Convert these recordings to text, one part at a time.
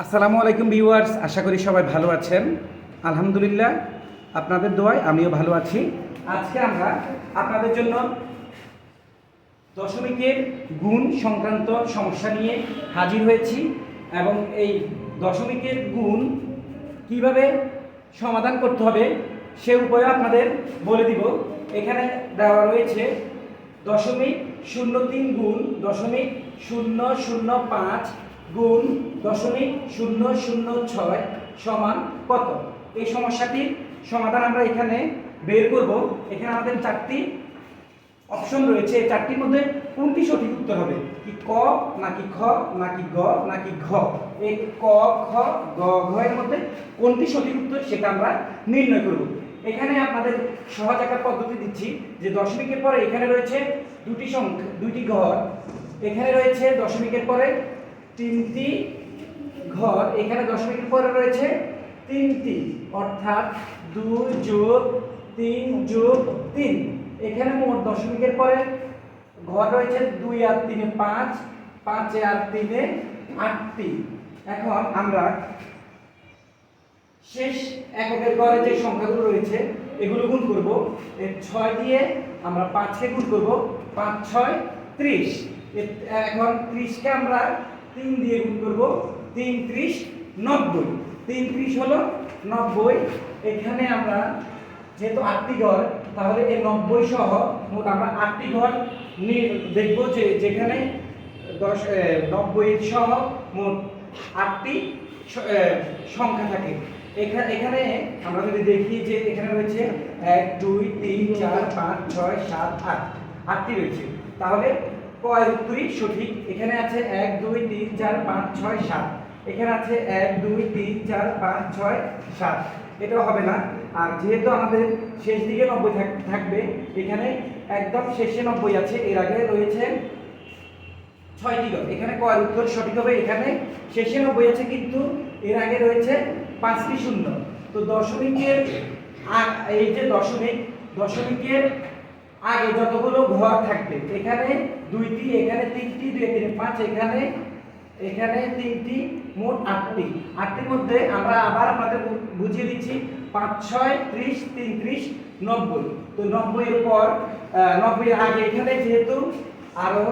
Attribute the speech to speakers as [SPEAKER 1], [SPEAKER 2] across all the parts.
[SPEAKER 1] আসসালামু আলাইকুম ভিউয়ার্স, আশা করি সবাই ভালো আছেন। আলহামদুলিল্লাহ, আপনাদের দোয়ায় আমিও ভালো আছি। আজকে আমরা আপনাদের জন্য দশমিকের গুণ সংক্রান্ত সমস্যা নিয়ে হাজির হয়েছি এবং এই দশমিকের গুণ কিভাবে সমাধান করতে হবে সে উপায় আপনাদের বলে দিব। এখানে দেওয়া রয়েছে 0.03 গুণ 0.005 গুণ 0.006 সমান কত? এই সমস্যাটির সমাধান আমরা এখানে বের করব। এখানে আমাদের চারটি অপশন রয়েছে। এই চারটির মধ্যে কোনটি সঠিক উত্তর হবে? কি ক নাকি খ নাকি গ নাকি ঘ? এই ক খ গ ঘ এর মধ্যে কোনটি সঠিক উত্তর সেটা আমরা নির্ণয় করব। এখানে আপনাদের সহজ একটা পদ্ধতি দিচ্ছি যে দশমিকের পরে এখানে রয়েছে দুটি সংখ্যা, দুইটি ঘর। এখানে রয়েছে দশমিকের পরে তিনটি ঘর, এখানে দশমিকের পরে রয়েছে তিনটি, অর্থাৎ 2 যোগ 3 যোগ 3। এখানে মোট দশমিকের পরে ঘর রয়েছে 2 আর 3 5, 5 আর 3 8টি। এখন আমরা শেষ এককের ঘরে যে সংখ্যাগুলো রয়েছে এগুলো গুণ করব। এই 6 দিয়ে আমরা 5কে গুণ করব, 5 6 30। এখন 30 কে আমরা 3 দিয়ে গুণ করব, 3 30 90। 3 30 হলো 90। এখানে আমরা যেহেতু 8টি ঘর, তাহলে এই 90 সহ মোট আমরা 8টি ঘর দেখব যে যেখানে 90 সহ মোট 8টি সংখ্যা থাকে। এখানে আমরা যদি দেখি যে এখানে রয়েছে 1 2 3 4 5 6 7 8, 8টি রয়েছে। তাহলে কয় উত্তরই সঠিক? এখানে আছে 1 2 3 4 5 6 7, এখানে আছে 1 2 3 4 5 6 7। এটাও হবে না। আর যেহেতু আমাদের শেষ দিকে 90 থাকবে, এখানে একদম শেষে 90 আছে, এর আগে রয়েছে 6টি ঘর। এখানে কয় উত্তর সঠিক হবে? এখানে শেষে 90 আছে কিন্তু এর আগে রয়েছে 5টি শূন্য। তো দশমিকের এই যে দশমিকের আগে যতগুলো ঘর থাকবে, এখানে 2টি, এখানে 3টি, 2 3 5, এখানে 3টি, মোট 8টি। 8টির মধ্যে আমরা আবার আপনাদের বুঝিয়ে দিচ্ছি 5 6 30 3 30 90। তো 90 এর পর 90 এর আগে এখানে যেহেতু আরো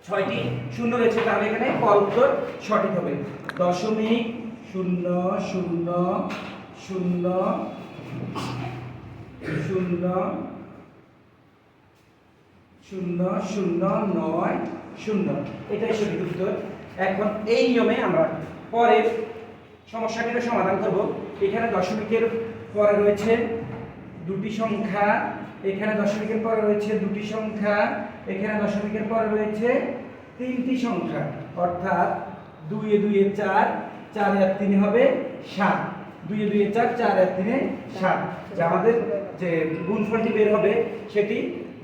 [SPEAKER 1] 6টি শূন্য রয়েছে, তাহলে এখানে ক উত্তর সঠিক হবে। 0.0000090, এটাই সঠিক উত্তর। এখন এই নিয়মে আমরা পরের সমস্যাটির সমাধান করব। এখানে দশমিকের পরে রয়েছে দুটি সংখ্যা, এখানে দশমিকের পরে রয়েছে দুটি সংখ্যা, এখানে দশমিকের পরে রয়েছে তিনটি সংখ্যা, অর্থাৎ 2 এ 2 এ 4, 4 আর 3 হবে 7। 2 এ 2 এ 4, 4 আর 3 7। যে আমাদের যে গুণফলটি বের হবে সেটি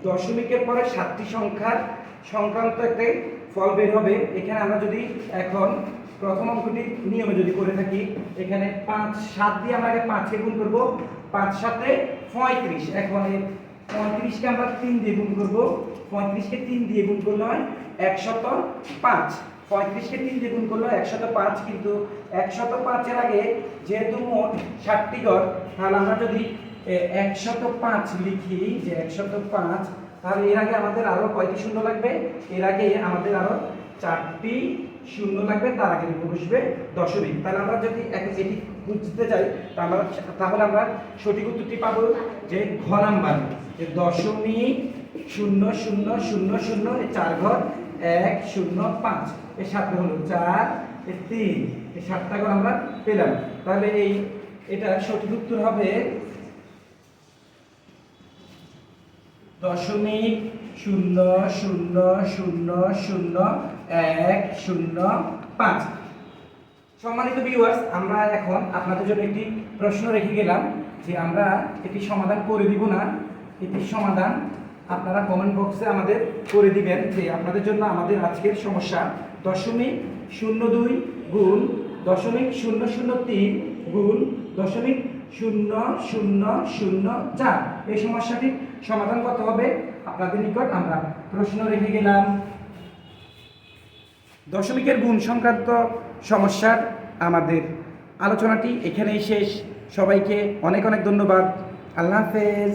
[SPEAKER 1] দশমিকের পরে 7টি সংখ্যার সংক্রান্ত একটি ফল বের হবে। এখানে আমরা যদি এখন প্রথম অঙ্কটি নিয়মে যদি করে থাকি, এখানে 5 7 দিয়ে আমরা আগে 5 কে গুণ করব, 5 7 এ 35। এখন এই 35 কে আমরা 3 দিয়ে গুণ করব, 35 কে 3 দিয়ে গুণ করলে হয় 105। 35 কে 3 দিয়ে গুণ করলে 105, কিন্তু 105 এর আগে যেহেতু মোট 7টি ঘর, তাহলে আমরা যদি 105 লিখি যে 105, তাহলে এর আগে আমাদের আরো কয়টি শূন্য লাগবে? এর আগে আমাদের আরো 4টি শূন্য লাগবে, তার আগে বসবে দশমিক। তাহলে আমরা যদি এটি বুঝতে চাই তাহলে আমরা সঠিক উত্তরটি পাবো যে ঘ নাম্বার, যে 0.0000, এই 4 ঘর 1 0 5, এই 7 হলো 4, এই 3, এই 7টা ঘর আমরা পেলাম। তাহলে এটা সঠিক উত্তর হবে 0.000105। সম্মানিত ভিউয়ার্স, আমরা এখন আপনাদের জন্য একটি প্রশ্ন রেখে গেলাম যে আমরা এটি সমাধান করে দিব না। এটির সমাধান আপনারা কমেন্ট বক্সে আমাদের করে দিবেন যে আপনাদের জন্য আমাদের আজকের সমস্যা 0.02 গুণ 0.003 গুণ 0.0004। এই সমস্যাটির সমাধান কত হবে আপনাদের নিকট আমরা প্রশ্ন রেখে গেলাম। দশমিকের গুণ সংক্রান্ত সমস্যার আমাদের আলোচনাটি এখানেই শেষ। সবাইকে অনেক অনেক ধন্যবাদ। আল্লাহ হাফেজ।